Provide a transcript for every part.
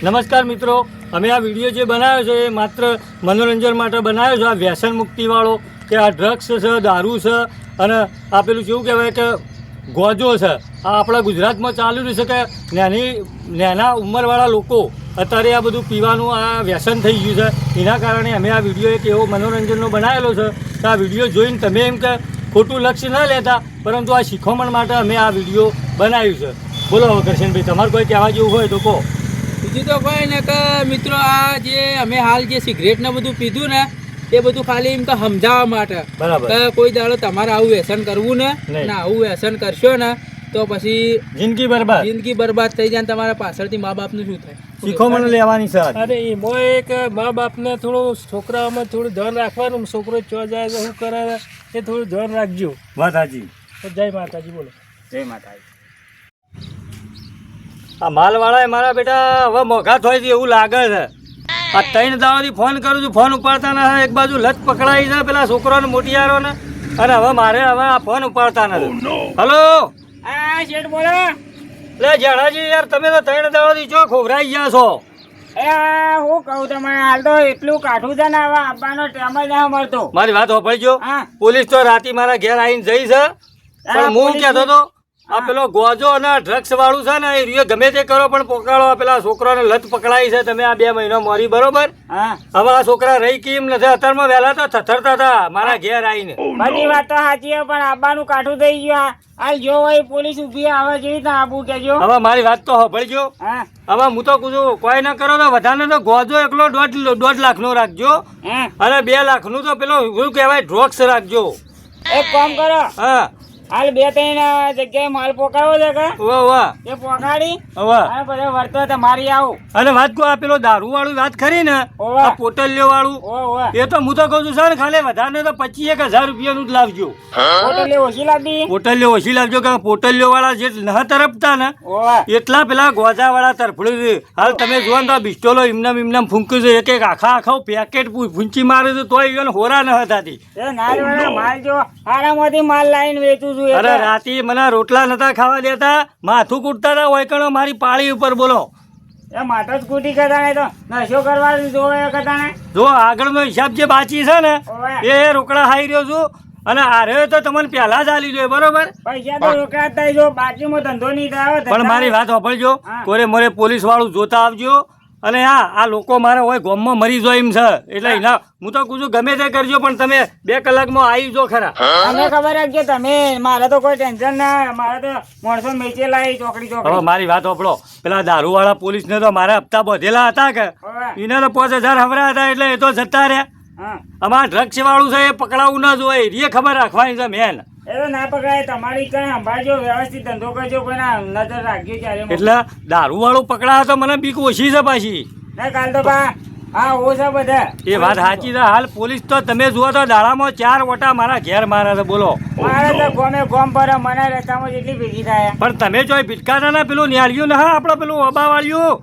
નમસ્કાર મિત્રો, અમે આ વિડીયો જે બનાવ્યો છે એ માત્ર મનોરંજન માટે બનાવ્યો છે. આ વ્યસન મુક્તિવાળો કે આ ડ્રગ્સ છે, દારૂ છે અને આ પેલું કેવું કહેવાય કે ગોજો છે, આ આપણા ગુજરાતમાં ચાલી રહ્યું છે કે નાના ઉંમરવાળા લોકો અત્યારે આ બધું પીવાનું આ વ્યસન થઈ ગયું છે. એના કારણે અમે આ વિડીયો એક એવો મનોરંજનનો બનાવેલો છે કે આ વિડીયો જોઈને તમે એમ કે ખોટું લક્ષ્ય ન લેતા, પરંતુ આ શીખવણ માટે અમે આ વિડીયો બનાવ્યું છે. બોલો હવે કરશનભાઈ, તમારે કોઈ કહેવા જેવું હોય તો કહો. બીજું તો કોઈ ને કે મિત્રો આ જે અમે હાલ જે સિગરેટ ને બધું પીધું ને એ બધું ખાલી એમ કે સમજાવવા માટે, બરાબર, કે કોઈ દાડો તમારે આવું વ્યસન કરવું ને આવું વ્યસન કરશો ને તો પછી જિંદગી બરબાદ થઈ જાય. તમારા પાછળથી મા બાપનું શું થાય? શીખવણ લેવાની છે. અરે એમાં એક મા બાપને થોડું છોકરાઓમાં થોડું ધ્યાન રાખવાનું. છોકરો ચો જાય તો શું કરે એ થોડું ધ્યાન રાખજો. વાત સાચી. જય માતાજી. બોલો. જય માતાજી. આ માલવાળા મારા બેટા હવે મોઘા થાય છે એવું લાગે છે. આ 3 દાડાથી ફોન કરું છું, ફોન ઉપાડતા ના. એક બાજુ લત પકડાઈ છે પેલા છોકરાને મોટિયારો ને, અને હવે મારે હવે આ ફોન ઉપાડતા નથી. હલો, આ શેઠ બોલો. એટલે જાણાજી યાર, તમે તો 3 દાડાથી જો ખોભરાઈ ગયા છો. હું કહું તમને, હાલ તો એટલું કાઠું છે ને હવે આપવાનો ટાઈમ જ ના મળતો. મારી વાત હોભળજો. હા. પોલીસ તો રાતે મારા ઘેર આવીને જઈ છે, પણ હું કહેતો હતો આ પેલો ગોજો અને ડ્રગ્સ વાળું છે ને એ રીયો ગમે તે કરો પણ પકડાડો. પેલા છોકરાને લત પકડાઈ છે, તમે આ 2 મહિનો મોરી, બરોબર? હવે આ છોકરા રહી કેમ નથી? અત્યારમાં વહેલા તો થથરતા હતા મારા ઘેર આવીને. બધી વાત તો સાચી પણ આબાનું કાઠું થઈ ગયું. હાલ જો હોય પોલીસ ઉભી આવે જેવી રીતે આબુ કેજો. હવે મારી વાત તો હોભળજો. હવે હું તો કહું કોઈ ના કરો તો વધારે તો ગોજો એકલો 1.5 લાખનો રાખજો, અને 2 લાખનું તો પેલો શું કહેવાય ડ્રગ્સ રાખજો. એક કામ કરો, હા, હાલ 2-3 જગ્યાએ માલ પોકાવો છે કે એ પોકાડી અને પછી વર્તો તમારી આવું. અને વાત કહું, આ પેલો દારૂ વાળું વાત ખરી ને, આ પોટલિયો વાળું, એ તો હું તો કહું છું સર ખાલી વધારે તો 25,000 રૂપિયાનું જ લાવજો. પોટલીઓ ઓછી લાવડી. પોટલિયો ઓછી લાવજો, કે પોટલિયો વાળા જે ન તરફતા ને એટલા પેલા ગોજા વાળા તરફડું છે. હાલ તમે જુઓ ને તો બિસ્ટોલો ઇમનામ ફૂંક્યું છે, એક આખા પેકેટ ફૂંચી મારે છે તોય એને હોરા ન હતાતી. માલ જો હારામાંથી માલ લાવીને વેચું છું. અરે રાતે મને રોટલા નતા ખાવા દેતા, માથું કૂટતા હતા ઓયકણો મારી પાળી ઉપર. બોલો, એ માથો જ કૂટી કરતા ને તો નશો કરવા જોવે કરતા ને. જો આગળનો હિસાબ જે બાકી છે ને એ રોકડા ખાઈ રહ્યો છું, અને આરે તો તમને પહેલા જ આલી જોઈએ, બરોબર? પૈસા તો રોકડા થાય, જો બાકીમાં ધંધો નહીં થાય. પણ મારી વાત સાંભળજો, કોરે મોરે પોલીસ વાળું જોતા આવજો. અને આ લોકો મારા હોય ગામમાં મરી જાય એમ છે, એટલે એના હું તો કહું છું ગમે તે કરજો, પણ તમે 2 કલાકમાં આવી જો ખરા. અમને ખબર રાખજો તમે, મારે તો કોઈ ટેન્શન ના. મારે તો માણસો મેચેલા ચોકડી. હવે મારી વાત સાંભળો, પેલા દારૂ વાળા પોલીસ ને તો મારા હપ્તા બધેલા હતા કે એને તો 5,000 હવરા હતા, એટલે એ તો જતા રહ્યા. અમારા ડ્રગ્સ વાળું છે એ પકડાવું ના જોઈએ, એ ખબર રાખવાની છે મેન. એ તો ના પકડાય, તમારી કઈ સંભાળજો, વ્યવસ્થિત ધંધો કરજો, કોઈના નજર રાખજો ક્યારે. એટલે દારૂ વાળું પકડાય તો મને બીક ઓછી છે પાછી. ના કાલ તો બા હા ઓ છે બધા. એ વાત સાચી છે. હાલ પોલીસ તો તમે જુઓ તો દાડામાં 4 વટા મારા ઘેર મારે છે. બોલો, મારે તો ગોમ પર મને રસ્તામાં જેટલી ભેગી થાય. પણ તમે જો ભીટકાતા ના પેલું નિહાળ્યું ને, હા આપણે પેલું વબાવાળ્યું,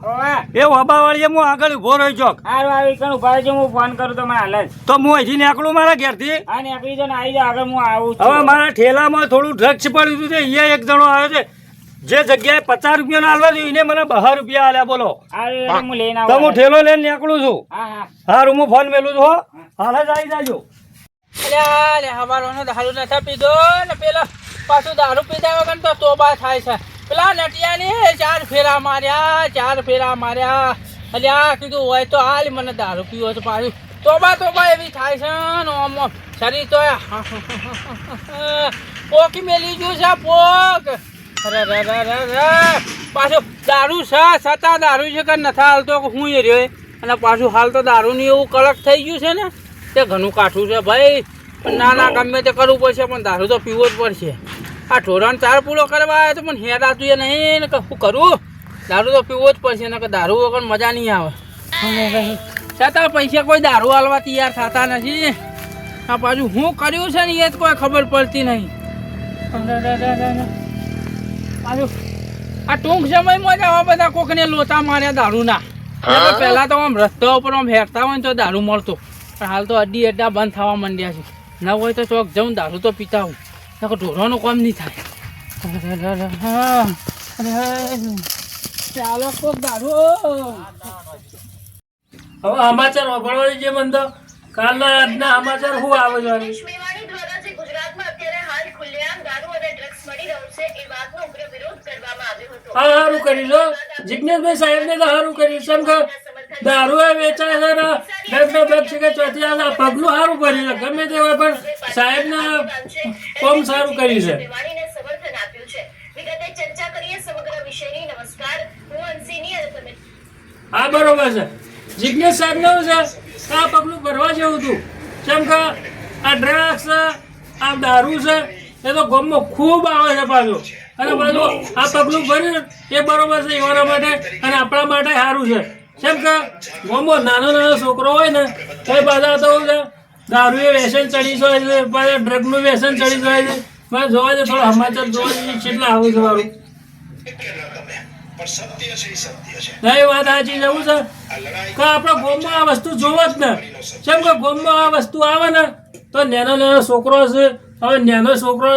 એ વબાવાળીએ હું આગળ ઉભો રહ્યો ચોક. હારું આવી કણ ઉભા રહેજો, હું ફોન કરું તો મને હાલ જ. તો હું અહીંથી નીકળું મારા ઘેરથી. હા નીકળી જાવ ને આવી જાવ આગળ, હું આવું છું. હવે મારા ઠેલામાં થોડું ડ્રગ્સ પડ્યું હતું, અહીંયા એક જણો આવ્યો છે જે જગ્યાએ 50 રૂપિયા આલવા દઉં એને મને 12 રૂપિયા આલ્યા. બોલો, હું લઈને તો હું ઠેલો લઈને નીકળું છું. હા હું ફોન મેલું છું. હાલ જ આવી જાજો. હવારોનો દારૂ નથી પીધો ને પેલા પાછું દારૂ પીધા વગર તો તોબા થાય છે. પેલા નટિયાની 4 ફેરા માર્યા. અલ્યા કીધું હોય તો હાલ મને દારૂ પીવો તો પાછું તોબા એવી થાય છે ને આમ શરીર તો પોકી મેલી ગયું છે પોક. પાછું દારૂ છે છતાં દારૂ છે કે નથી હાલતો હું એ રહ્યો. અને પાછું હાલ તો દારૂની એવું કડક થઈ ગયું છે ને તે ઘણું કાઠું છે ભાઈ. પણ ના ગમે તે કરવું પડશે, પણ દારૂ તો પીવો જ પડશે. આ ઢોરણ 4 પૂરો કરવા આવ્યો તો પણ હેરાતું એ નહીં ને શું કરું, દારૂ તો પીવો જ પડશે ને, કે દારૂ વગર મજા નહીં આવે. છતાં પૈસા કોઈ દારૂ હાલવા તૈયાર થતા નથી. આ પાછું હું કર્યું છે ને એ જ કોઈ ખબર પડતી નહીં. પાછું આ ટૂંક સમયમાં જ આવા બધા કોકને લોચા માર્યા દારૂના. પહેલા તો આમ રસ્તા ઉપર આમ હેરતા હોય ને તો દારૂ મળતો, પણ હાલ તો અડ્ડા બંધ થવા માંડ્યા છે. ના હોય તો ચોક જવું દારૂ તો પીતા હું, ઢોરવાનું કામ નહીં થાય. ચાલો કોક દારૂ હવે સમાચાર વાપરવાની જે મને તો કાલના આજના સમાચાર શું આવે છે દેશ મેવાણી દ્વારા જે ગુજરાતમાં અત્યારે હાલ ખુલ્લેઆમ દારૂ અને ડ્રગ્સ મળી રહ્યું છે એ વાતનો ઉગ્ર વિરોધ કરવામાં આવ્યો હતો. હા સારું કર્યું છો જિજ્ઞેશભાઈ સાહેબને તો સારું કર્યું છે. કેમ કે દારૂ એ વેચાય છે ને ડગનો ડગ છે કે ચોથી આ પગલું સારું કર્યું છે. ગમે તે હોય પણ સાહેબના કોમ સારું કર્યું છે. મેવાણીને સમર્થન આપ્યું છે. વિગતે ચર્ચા કરીએ સમગ્ર વિષયની. નમસ્કાર, હું અંશીની અને તમે હા બરોબર છે. જિજ્ઞેશ સાહેબ ને છે આ પગલું ભરવા જેવું હતું. કેમ કે આ ડ્રગ્સ આ દારૂ છે એ તો ગામમાં ખૂબ આવે છે પાછું. અને પાછું આ પગલું ભર્યું એ બરોબર છે યુવાનો માટે અને આપણા માટે સારું છે. કેમ કે ગામમાં નાનો નાનો છોકરો હોય ને તો એ પાછા તો દારૂ એ વ્યસન ચડી જાય છે, પાછા ડ્રગનું વ્યસન ચડી જાય છે. મને જોવા દે થોડો સમાચાર જોવા દે કેટલા આવું છે મારું. ના એ વાત સાચી છે. એવું છે કે આપણે ગામમાં આ વસ્તુ જોવો જ ને. કેમ કે ગામમાં આ વસ્તુ આવે ને તો નાનો નાનો છોકરો છે. હવે નાનો છોકરો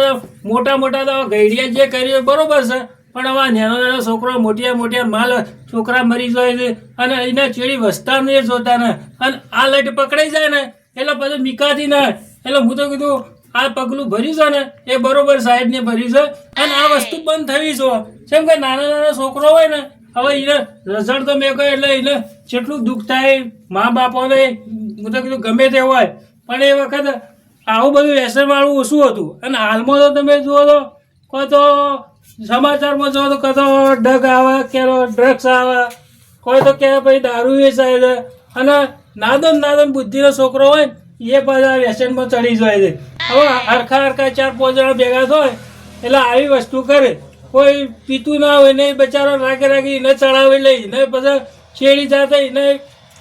મોટા મોટા તો ગઈડિયા જે કરી બરોબર છે પણ હવે નાનો નાનો છોકરો મોટિયા મોટિયા માલ છોકરા મરી જાય છે અને એના ચેડી વસતા નહીં જોતા ને અને આ લાઈટ પકડાઈ જાય ને એટલે પછી મિકાતી ના. એટલે હું તો કીધું આ પગલું ભર્યું છે ને એ બરોબર સાહેબને ભર્યું છે અને આ વસ્તુ બંધ થવી છે. કેમ કે નાનો નાનો છોકરો હોય ને હવે એને રઝળ તો મેં કહ્યું એટલે એને જેટલું દુઃખ થાય મા બાપોને. હું તો કીધું ગમે તે હોય પણ એ વખત આવું બધું વ્યસન વાળું ઓછું હતું. અને હાલમાં તો તમે જુઓ તો કોઈ તો સમાચારમાં જુઓ તો કતો ડગ આવે કે ડ્રગ્સ આવે, કોઈ તો કે ભાઈ દારૂ વેચાય છે. અને નાદન બુદ્ધિનો છોકરો હોય એ પાછા વ્યસનમાં ચડી જાય છે. હવે હરખા 4-5 જણા ભેગા થાય એટલે આવી વસ્તુ કરે. કોઈ પીતું ના હોય ને બચારો રાગી એને ચડાવી લઈ ને પછી છેડી જાતે એને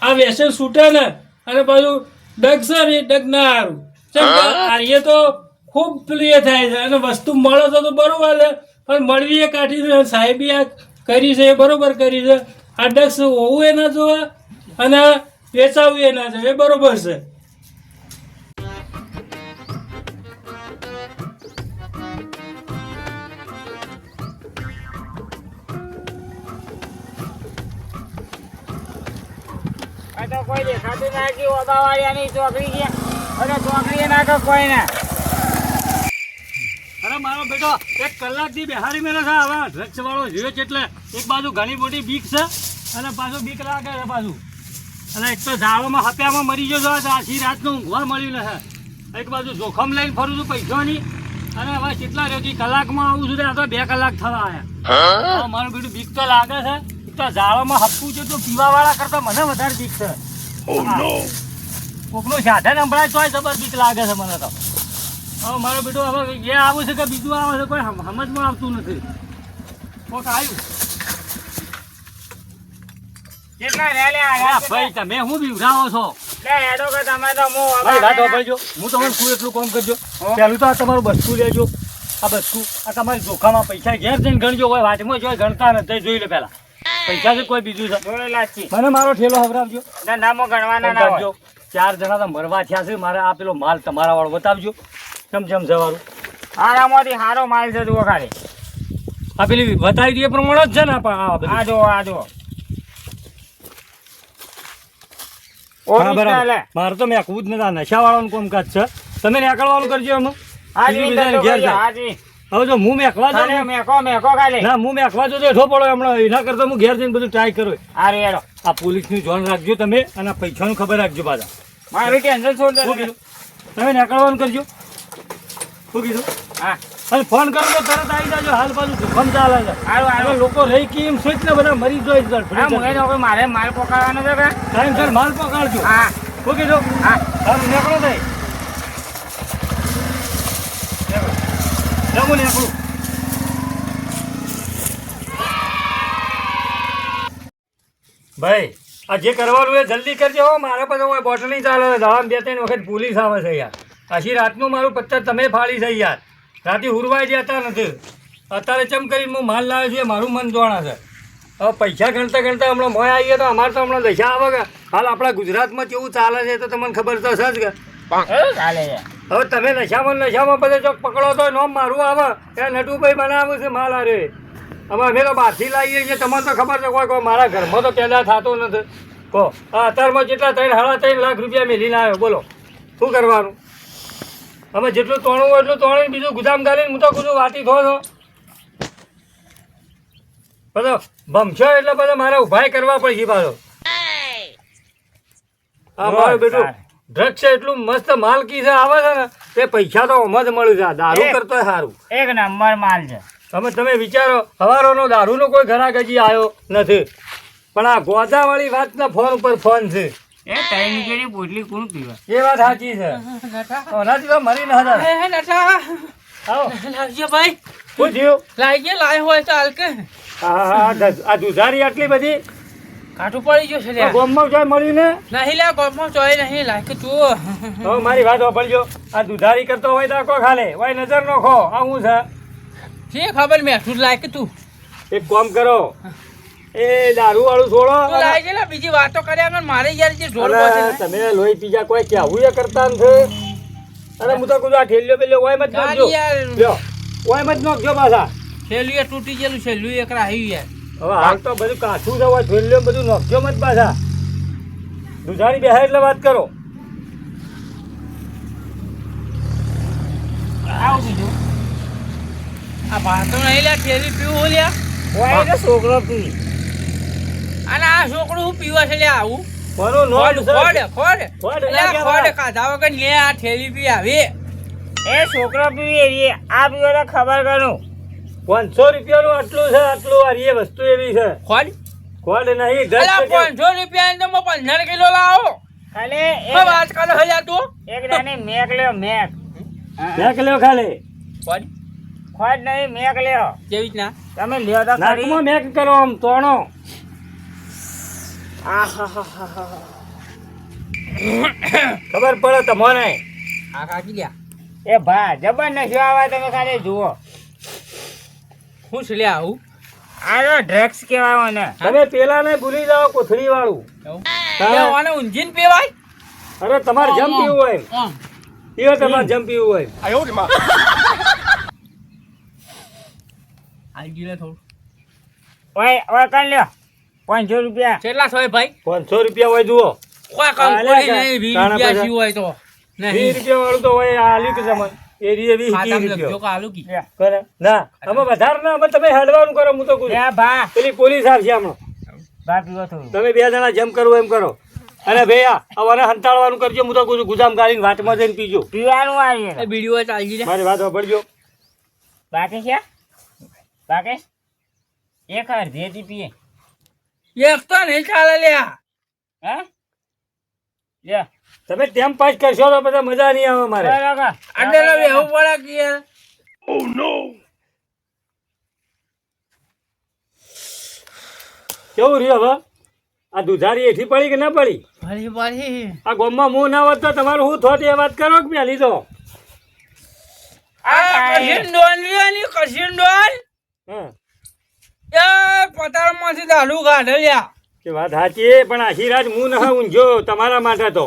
આ વ્યસન છૂટે ને અને પાછું ડગ છે ને ડગ ના હારું. કેમ કે આર્ય તો ખૂબ પ્રિય થાય છે અને વસ્તુ મળે તો બરોબર છે પણ મળવી એ કાઢી છે. સાહેબી આ કરી છે એ બરોબર કરી છે. આ ડગ્સ હોવું એ ના જોવે અને વેચાવવું એ ના જોવે એ બરોબર છે. તો કોઈ દેખાતું ના કે ઓબાવાળિયાની ચોકડી ગયા અને ચોકડીએ ના તો કોઈ ના. અરે મારો બેટો 1 કલાકથી બિહારી મેલે છે. હવે ડ્રગ્સ વાળો જોયો છે એટલે એક બાજુ ઘણી મોટી બીક છે અને પાછું બીક લાગે છે પાછું. અને એક તો ઝાડોમાં હપ્યામાં મરી ગયો છો આખી રાતનું ઊંઘવા મળ્યું ને. એક બાજુ જોખમ લઈને ફરું છું પૈસાની અને હવે કેટલા રહ્યો કલાકમાં આવું છું આ તો 2 કલાક થવા આવ્યા. મારું બેટું બીક તો લાગે છે. તો ઝાડોમાં હપવું છે તો પીવાવાળા કરતા મને વધારે બીક છે. કોકનું સાધન સંભળાય તોય જબર બીક લાગે છે મને તો. હવે મારો બેટો હવે એ આવું છે કે બીજું આવે છે કોઈ સમજમાં આવતું નથી. કોક આવ્યું કેટલા રે લે ભાઈ તમે શું બીવરાવો છો? લે હેડો કે તમે તો હું ભાઈ રાતો ભાઈજો હું તમને શું એટલું કામ કરજો. પહેલું તો આ તમારું બસકું લેજો. આ બસકું આ તમારી જોખામાં પૈસા ઘેર જઈને ગણજો. હોય વાટમાં જોઈ ગણતા નથી જોઈ લે પહેલા પૈસા છે કોઈ બીજું છે જોડે લાચી મને મારો ઠેલો હવરાવજો. ના નામો ગણવાના ના હોય. 4 જણા તો મરવા થયા છે. મારે આ પેલો માલ તમારા વાળો બતાવજો. ચમ જવારું હારામાંથી હારો માલ છે જુઓ ખાલી. આ પેલી બતાવી દે પ્રમાણે જ છે ને આ જો આ જો હા બરાબર. મારે તો મેકવું જ નથી. આ નશાવાળાનું કામકાજ છે. તમે નીકળવાનું કરજો એમાં. હવે જો હું મેકવા જાઉં મેકો ખાલી ના હું મેકવા જો હેઠો પડો હમણાં એના કરતા હું ઘેર જઈને બધું ટ્રાય કરો. આ રેડો આ પોલીસનું ધ્યાન રાખજો તમે અને આ પૈસાનું ખબર રાખજો પાછા. મારું ટેન્શન છોડ દે. શું કીધું તમે નીકળવાનું કરજો. શું કીધું હા અને ફોન કરો તો તરત આવી જાજો. હાલ પાછું જોખમ ચાલે છે. હારું લોકો રહી કે એમ સોચ ને બધા મરી જાય છે. મારે માલ પકડવાનો છે કે ટાઈમસર માલ પકડજો. હા શું કીધું હા સારું નીકળો થઈ હું નીકળું. ભાઈ આ જે કરવાનું એ જલ્દી કરજો. મારા પાસે કોઈ બોટલ નહીં ચાલે. દાવામાં 2-3 વખત પોલીસ આવે છે યાર. આછી રાતનું મારું પત્તર તમે ફાડી છે યાર. રાતે હુરવાઈ જતા નથી. અત્યારે ચમ કરીને હું માલ લાવ્યો છું એ મારું મન જોણા છે. હવે પૈસા ગણતા ગણતા હમણાં મોય આવીએ તો અમારે તો હમણાં દશા આવે કે હાલ આપણા ગુજરાતમાં કેવું ચાલે છે તો તમને ખબર તો છે જ કે. ચાલે છે હવે તમે નશામાં બધા ચોક પકડો તો નોમ મારું આવે એ નટુભાઈ બનાવું છે માલ આર્યો હવે અમે તો બહારથી લાવીએ છીએ, તમને તો ખબર છે કોઈ મારા ઘરમાં તો પેદા થતો નથી. કહો આ અત્યારમાં જેટલા 3.5 લાખ રૂપિયા મેલીને આવ્યો, બોલો શું કરવાનું? અમે જેટલું તોણવું હોય એટલું તોણી, બીજું ગુદામ ગાલીને હું તો કુછું વાટી થો છો. બધો ભમશો એટલે બધો મારે ઉભાઈ કરવા પડશે પાછો. આ મારું બેટું ડ્રગ્સ છે એટલું મસ્ત માલ કી છે આવે છે ને તે પૈસા તો આમ જ મળે છે. દારૂ કરતો સારું એક નંબર માલ છે. તમે વિચારો હવારોનો દારૂનો કોઈ ઘરાક હજી આવ્યો નથી, પણ આ ગોદાવાળી વાતના ફોન ઉપર ફોન છે. એ ત્રણ કેરી બોટલી કોણ પીવા? એ વાત સાચી છે. ઓનાથી તો મરી ન હતા. હે નટા આવો લાવજો ભાઈ. શું થયું? લાવજે લાય હોય તો હાલ કે આ દુધારી આટલી બધી કાઠું પડી ગયો છે લ્યા. ગોમમાં જાય મળ્યું ને? નહીં લ્યા ગોપમાં ચોય નહીં લાય કે તું હવે મારી વાત વાપરજો. આ દુધારી કરતો હોય તો કો ખાલે હોય નજર નો ખો. આ હું છે જે ખબર મેઠું લાય કે તું એક કામ કરો, એ દારૂ વાળું છોડો. તું લાય છે બીજી વાતો કર્યા કર મારે યાર જે ઢોલ અરે પહોંચે તમે લોહી પીજા કોઈ કેવું એ કરતા નથી. અરે હું તો કુછ આ ઠેલ્યો પેલ્યો હોય મત નાખજો. યાર લ્યો હોય મત નાખજો પાછા. છેલ્લું એ તૂટી ગયેલું છેલ્લું એક રાહી યાર. હવે હાલ તો બધું કાઠું છે, હોય ઠેલ્યો બધું નાખજો મત પાછા. દુધારી બેહાય એટલે વાત કરો. આવું બીજું આ ભાતો નહીં લ્યા ઠેલી પીવું લ્યા. હોય તો છોકરો પી. અને આ છોકરું હું પીવા છે લ્યા આવું મારું ખોડ નોંધ છે. ખોડ ખોડ ખોડ લ્યા ના ખોડ કહેવાય. ખાધા વગર લે આ ઠેલી પી આવી. એ છોકરો પીવી એવી આ પીવો તો ખબર કરું. 500 રૂપિયાનું આટલું છે, આટલું આ એ વસ્તુ એવી છે. ખોડ ખોડ નહીં અલા ઘર 500 રૂપિયા તો 15 કિલો લાવો. ખાલી હવે આજકાલ હલ્યા તું એક દાની મેક લ્યો મેક. મેક લ્યો ખાલે ખોડ ખોટ નહીં મેક લ્યો. જેવી રીતના તમે લ્યો તો ખરી. નાકમાં મેક કરો આમ તોણો. આહાહાહા. ખબર પડે તમને. આ કાકી લ્યા એ ભા જબર નશો આવે તમે ખાલી જુઓ. હું છે લ્યા આવું આ તો ડ્રગ્સ કહેવાય ને. તમે પેલા ને ભૂલી જાઓ કોથળી વાળું. લ્યા આને ઊંજીને પીવાય. અરે તમારે જમ પીવું હોય આમ. એ તમારે જમ પીવું હોય. આ ગીલે થોડું ઓય કર લ્યો 500 રૂપિયા. કેટલા થાય ભાઈ? 500 રૂપિયા હોય જુઓ. કોઈ કામ અલ્યા કોઈ નહીં 20 તાણા રૂપિયા પૈસા. જીવ હોય તો 20 નહીં રૂપિયા વાળું તો હોય આ આલ્યું કે જમણ. એ રીએ 20 ખાતામાં લખજો રૂપિયા કે આલુ કી. કરે ના અમે વધારે ના અમે તમે હેડવાનું કરો. હું તો કહું લે ભા પેલી પોલીસ આવશે હમણાં. ભા પીવો થોડું. તમે 2 જણા જેમ કરવું એમ કરો. અને ભૈયા હવે હંતાળવાનું કરજો. હું તો કહું છું ગુદામ ગાળીને વાટમાં જઈને પીજો. પીવાનું આવી એ વિડિયો ચાલજી લે. મારી વાત સાંભળજો. બાકી છે બાકી એક અડધેથી પીએ. એક તો નહીં ચાલે લ્યા. હે લે તમે ટેમ પાસ કરશો તો બધા મજા નહીં આવે મારે. બરાબર. અંદર રહેવું પડે કે યાર. કેવું રહ્યું હવે? આ દુધારી એથી પડી કે ના પડી? ભરી ભરી આ ગામમાં મું ના હોત તો તમારું શું થોત એ વાત કરો કે પહેલી તો. આ કશિન ડોન લ્યાની કશિન ડોન હા એ પતાળમાંથી દારૂ કાઢે લ્યા. કે વાત સાચી, પણ આશીર્વાદ હું ના ઊંઝો તમારા માટે તો.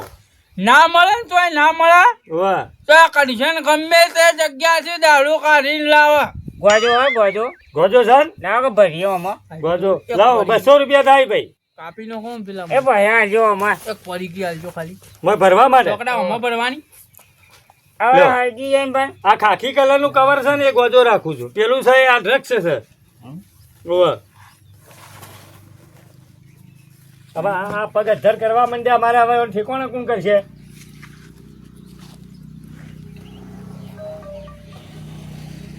ના મળે ને તોય ના મળે વાહ તો આ કન્ડિશન ગમે તે જગ્યાથી દારૂ કાઢીને લાવે. ગોજો હો ગોજો ગોજો સર લાવો કે ભરીઓ આમાં. ગોજો લાવો 200 રૂપિયા થાય ભાઈ. કાપી નો કોમ પેલા એ ભાઈ આ જો આમાં એક પડી ગઈ આલજો ખાલી મેં ભરવા માટે ચોકડા ઓમાં ભરવાની. હવે લ્યો. હળગી જાય ને પણ આ ખાખી કલરનું કવર છે ને એ ગોજો રાખું છું. પેલું છે એ આ ડ્રગ્સ છે સર. વાહ હવે આ પગ અધ્ધર કરવા માંડ્યા મારે. હવે ઠેકોણા કોણ કરશે?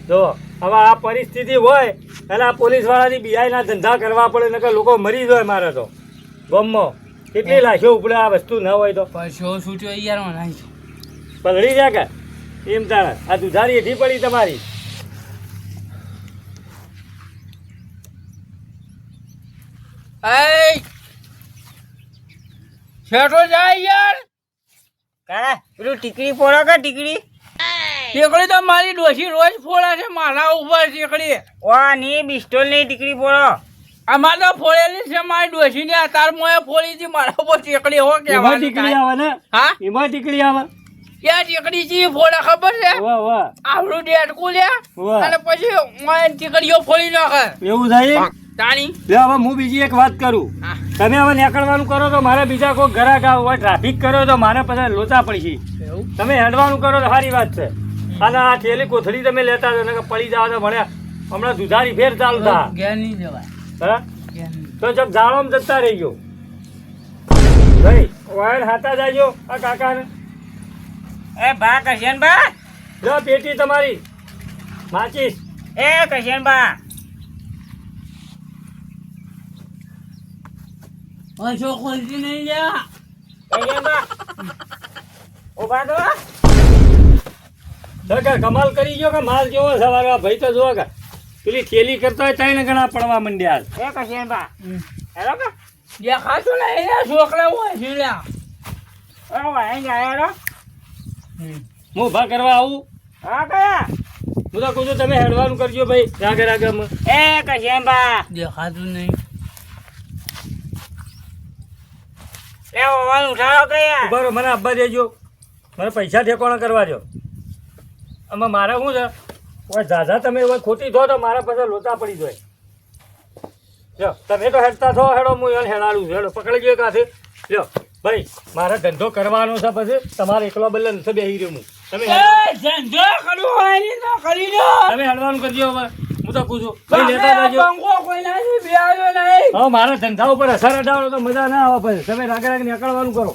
જો હવે આ પરિસ્થિતિ હોય એટલે આ પોલીસ વાળાની બીઆઈના ધંધા કરવા પડે, નકર લોકો મરી જાય મારે તો. ગામમાં કેટલી લાશો ઉપડે આ વસ્તુ ન હોય તો. પૈસો છૂટ્યો યાર મને. પલળી જાય કે એમ તાણે આ દુધારી એથી પડી તમારી. એ છેટો જાય યાર. કાળા પેલું ટીકડી ફોડો કે ટીકડી. ટેકડી તો મારી ડોશી રોજ ફોડે છે મારા ઉપર ટેકડી. ઓ ની બિસ્ટોલ ની ટીકડી ફોડો. અમારે તો ફોડેલી છે મારી ડોશી ને અતાર મોએ ફોડી હતી મારા ઉપર ટેકડી હો એમાં ટીકડી કે આવે ને, હા એમાં ટીકડી આવે. યાર ટીકડી ચી ફોડા ખબર છે વાહ વાહ આવડું ડેડકું લે વાહ. અને પછી ઓય ટીકડીઓ ફોડી નાખે એવું થાય તાણી લે હવે હું બીજી એક વાત કરું હા. તમે હવે નીકળવાનું કરો તો મારે બીજા કોઈ ઘરાક હોય ટ્રાફિક કરો તો મારે પછી લોચા પડશે એવું તમે હેડવાનું કરો તો સારી વાત છે અને આ થેલી કોથળી તમે લેતા જો ને પડી જાવ તો ભણ્યા હમણાં દુધારી ફેર ચાલતા ઘેર નહીં જવાય હા ઘેર નહીં. તો જબ જાળોમાં જતા રહી ગયો ભાઈ વાયર હાથા જાજો આ કાકાને એ બા કશનબા લો પેટી તમારી માચીસ એ કશનબા પાછો ખોલતી નહીં લ્યા કશનબા ઉભા તો સરકાર કમાલ કરી ગયો કે માલ જેવો સવારે આ ભાઈ તો જોવા કે પેલી થેલી કરતો હોય ત્રણ ગણા પડવા માંડ્યા એ કશનબા હેલો કે દેખાતું નહીં લ્યા છોકરા હોય છે લ્યા ઓ વાય ગયા હું ઊભા કરવા આવું હા કયા હું તો કહું છું તમે હેડવાનું કરજો ભાઈ રાગે રાગેમાં એ કશનબા દેખાતું નહીં એ ઓવાનું ઉઠાડો કયા ઉભા રહો મને આપવા દેજો મને પૈસા ઠેકોણા કરવા દો આમાં મારે શું છે હવે ઝાઝા તમે હવે ખોટી થો તો મારા પાસે લોચા પડી જાય લ્યો તમે તો હેડતા થો હેડો હું એને હેડાડું છું હેડો પકડી ગયો કાંથી લ્યો ભાઈ મારે ધંધો કરવાનો છે પછી તમારે એકલો બદલે નથી બેસી રહ્યો હું તમે ધંધો કરવો હોય ને તો કરી દો તમે હેડવાનું કરજો હવે હું તો પૂછું ભાઈ લેતા જાજો પંખો કોઈનાથી બેહાડ્યો નહીં હવે મારા ધંધા ઉપર અસર અડાડો તો મજા ના આવે પછી તમે રાગે રાગે નીકળવાનું કરો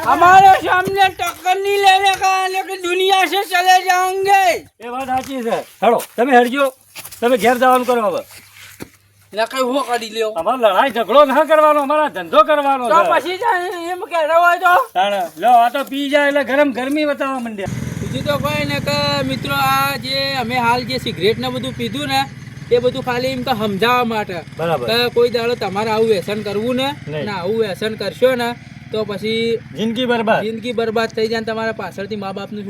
हमारे सामने टक्कर नहीं लेने का लेकिन दुनिया से चले जाओगे એ વાત સાચી છે હેડો તમે હેડજો તમે ઘેર જવાનું કરો હવે લેકે હું કરી લ્યો અમારે લડાઈ ઝઘડો ના કરવાનો અમારા ધંધો કરવાનો તો છે પછી એમ કહેતો હોય તો તાણે લો આ તો પી જાય એટલે ગરમ ગરમી બતાવવા માંડ્યા બીજું તો કોઈ ને કે મિત્રો આ જે અમે હાલ જે સિગરેટ ને બધું પીધું ને એ બધું ખાલી એમ તો સમજાવવા માટે બરાબર કે કોઈ દાડો તમારે આવું વ્યસન કરવું ને નહીં. અને આવું વ્યસન કરશો ને તો પછી જિંદગી બરબાદ જિંદગી બરબાદ થઈ જાય ને તમારા પાછળથી મા બાપનું